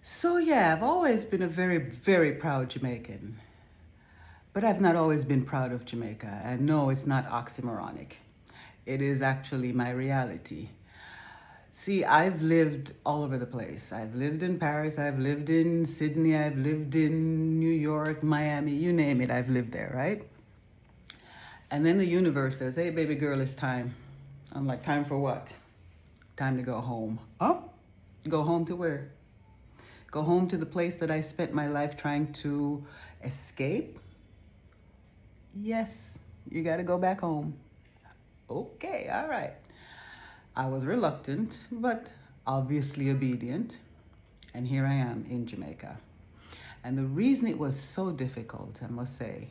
So yeah, I've always been a very, very proud Jamaican. But I've not always been proud of Jamaica. And no, it's not oxymoronic. It is actually my reality. See, I've lived all over the place. I've lived in Paris, I've lived in Sydney, I've lived in New York, Miami, you name it, I've lived there, right? And then the universe says, hey, baby girl, it's time. I'm like, time for what? Time to go home. Oh, go home to where? Go home to the place that I spent my life trying to escape? Yes, you got to go back home. Okay, all right. I was reluctant, but obviously obedient. And here I am in Jamaica. And the reason it was so difficult, I must say,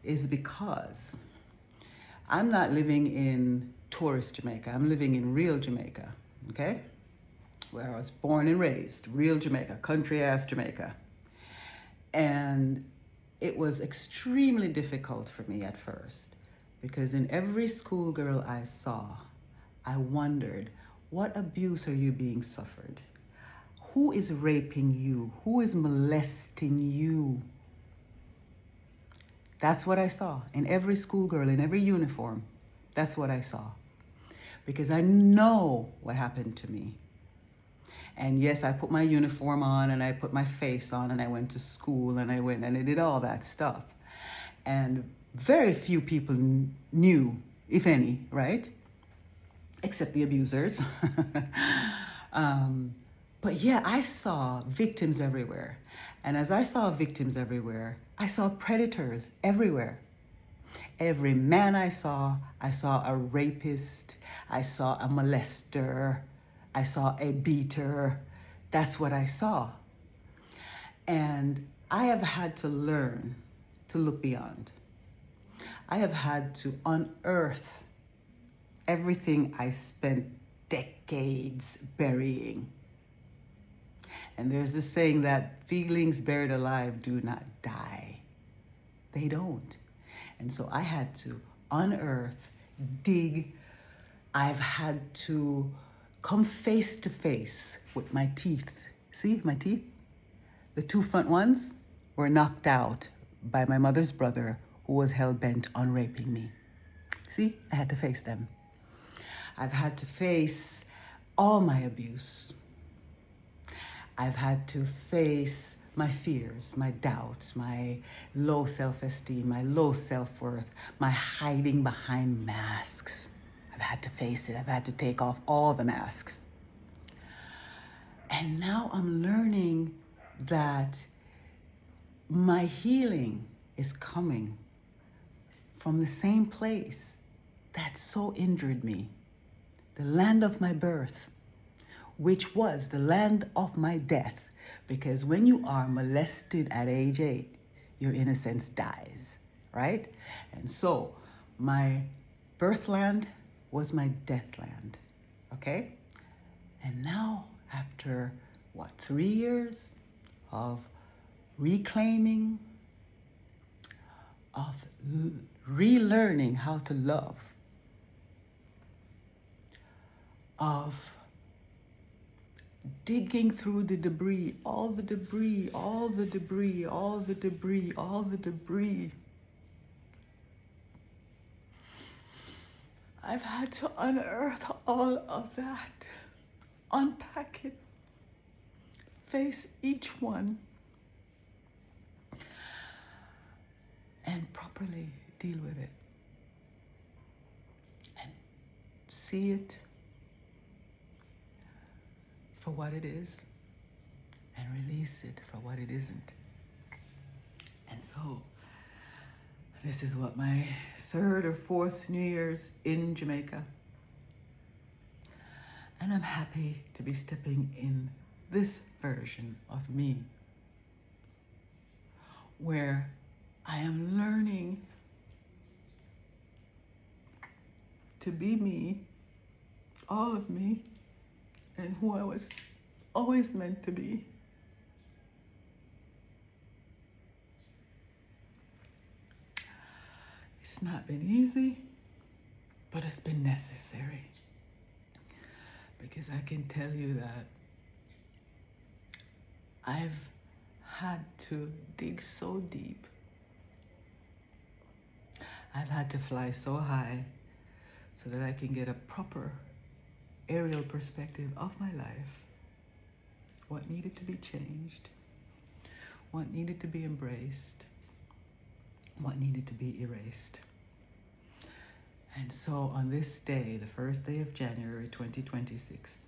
is because I'm not living in tourist Jamaica. I'm living in real Jamaica, okay? Where I was born and raised, real Jamaica, country ass Jamaica. And it was extremely difficult for me at first because in every schoolgirl I saw, I wondered, what abuse are you being suffered? Who is raping you? Who is molesting you? That's what I saw in every schoolgirl, in every uniform. That's what I saw. Because I know what happened to me. And yes, I put my uniform on and I put my face on and I went to school and I went and I did all that stuff. And very few people knew, if any, right? Except the abusers. But yeah, I saw victims everywhere. And as I saw victims everywhere, I saw predators everywhere. Every man I saw a rapist, I saw a molester, I saw a beater. That's what I saw. And I have had to learn to look beyond. I have had to unearth everything I spent decades burying. And there's this saying that feelings buried alive do not die. They don't. And so I had to unearth, dig. I've had to come face to face with my teeth. See my teeth? The two front ones were knocked out by my mother's brother who was hell-bent on raping me. See, I had to face them. I've had to face all my abuse. I've had to face my fears, my doubts, my low self-esteem, my low self-worth, my hiding behind masks. I've had to face it. I've had to take off all the masks. And now I'm learning that my healing is coming from the same place that so injured me, the land of my birth, which was the land of my death. Because when you are molested at age 8, your innocence dies, right? And so my birthland was my death land, okay? And now after, 3 years of reclaiming, of relearning how to love, of digging through the debris, all the debris, all the debris, all the debris, all the debris. I've had to unearth all of that, unpack it, face each one, and properly deal with it. And see it for what it is and release it for what it isn't. And so this is what my 3rd or 4th New Year's in Jamaica. And I'm happy to be stepping in this version of me, where I am learning to be me, all of me, and who I was always meant to be. It's not been easy, but it's been necessary. Because I can tell you that I've had to dig so deep. I've had to fly so high so that I can get a proper aerial perspective of my life. What needed to be changed, what needed to be embraced, what needed to be erased. And so on this day, the first day of January 2026,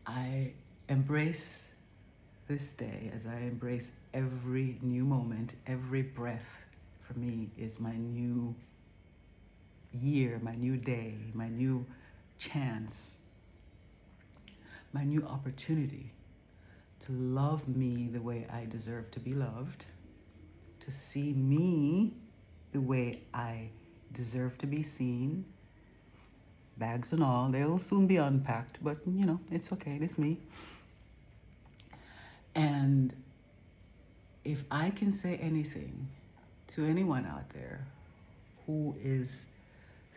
I embrace this day as I embrace every new moment. Every breath for me is my new year, my new day, my new chance, my new opportunity to love me the way I deserve to be loved, to see me the way I deserve to be seen. Bags and all, they'll soon be unpacked, but you know, it's okay, it's me. And if I can say anything to anyone out there who is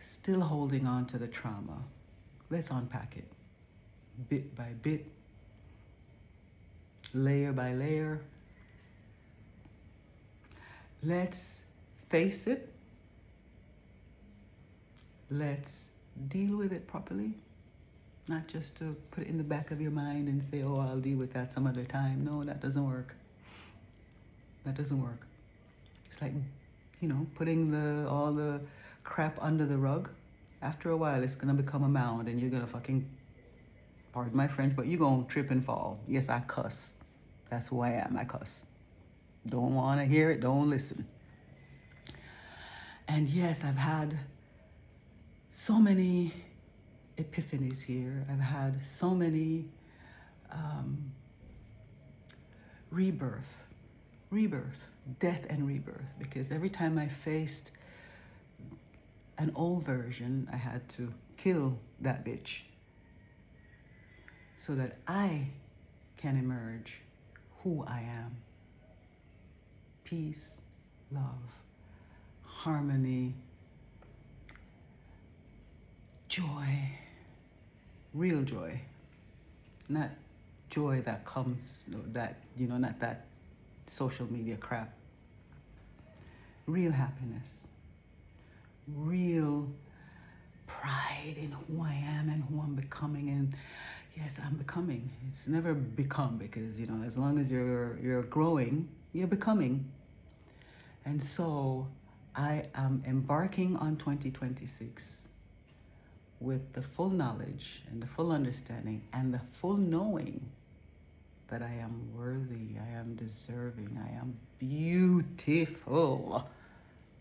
still holding on to the trauma, let's unpack it bit by bit, layer by layer. Let's face it. Let's deal with it properly. Not just to put it in the back of your mind and say, oh, I'll deal with that some other time. No, that doesn't work. That doesn't work. It's like, you know, putting all the crap under the rug. After a while, it's gonna become a mound and you're gonna fucking, pardon my French, but you're gonna trip and fall. Yes, I cuss. That's who I am, I cuss. Don't wanna hear it, don't listen. And yes, I've had so many epiphanies here. I've had so many rebirth, death and rebirth, because every time I faced an old version, I had to kill that bitch so that I can emerge who I am. Peace, love, harmony, joy, real joy, not joy that comes, that, you know, not that social media crap. Real happiness, real pride in who I am and who I'm becoming. And yes, I'm becoming. It's never become, because, you know, as long as you're growing, you're becoming. And so I am embarking on 2026 with the full knowledge and the full understanding and the full knowing that I am worthy, I am deserving, I am beautiful,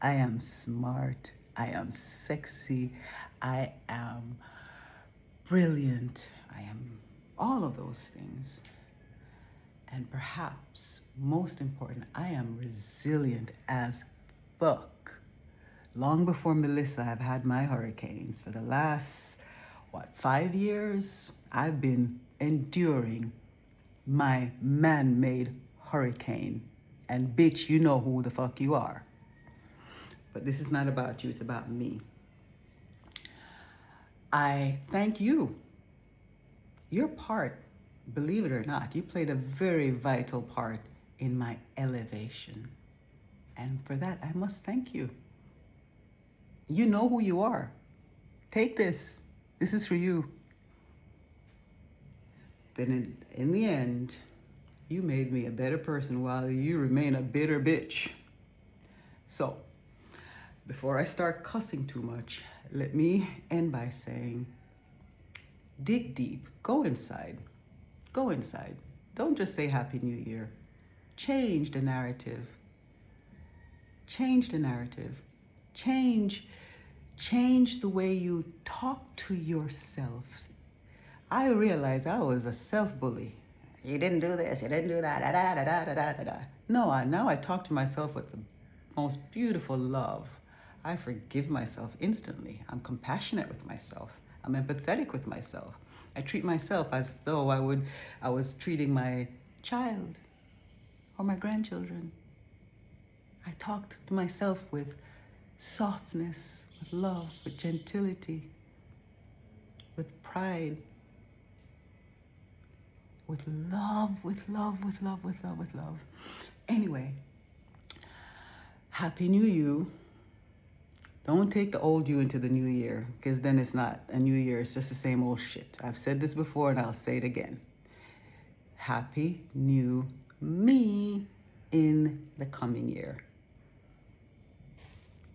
I am smart, I am sexy, I am brilliant, I am all of those things. And perhaps most important, I am resilient as fuck. Long before Melissa, I've had my hurricanes. For the last, 5 years, I've been enduring my man-made hurricane. And bitch, you know who the fuck you are. But this is not about you, it's about me. I thank you. Your part, believe it or not, you played a very vital part in my elevation. And for that, I must thank you. You know who you are. Take this. This is for you. But in the end, you made me a better person while you remain a bitter bitch. So, before I start cussing too much, let me end by saying, dig deep, go inside. Go inside. Don't just say Happy New Year. Change the narrative. Change the narrative. Change the way you talk to yourself. I realized I was a self-bully. You didn't do this, you didn't do that, da da da da da da da. No, now I talk to myself with the most beautiful love. I forgive myself instantly. I'm compassionate with myself. I'm empathetic with myself. I treat myself as though I was treating my child or my grandchildren. I talk to myself with softness, with love, with gentility, with pride, with love, with love, with love, with love, with love. Anyway, Happy New You. Don't take the old you into the new year, because then it's not a new year. It's just the same old shit. I've said this before and I'll say it again. Happy New Me in the coming year.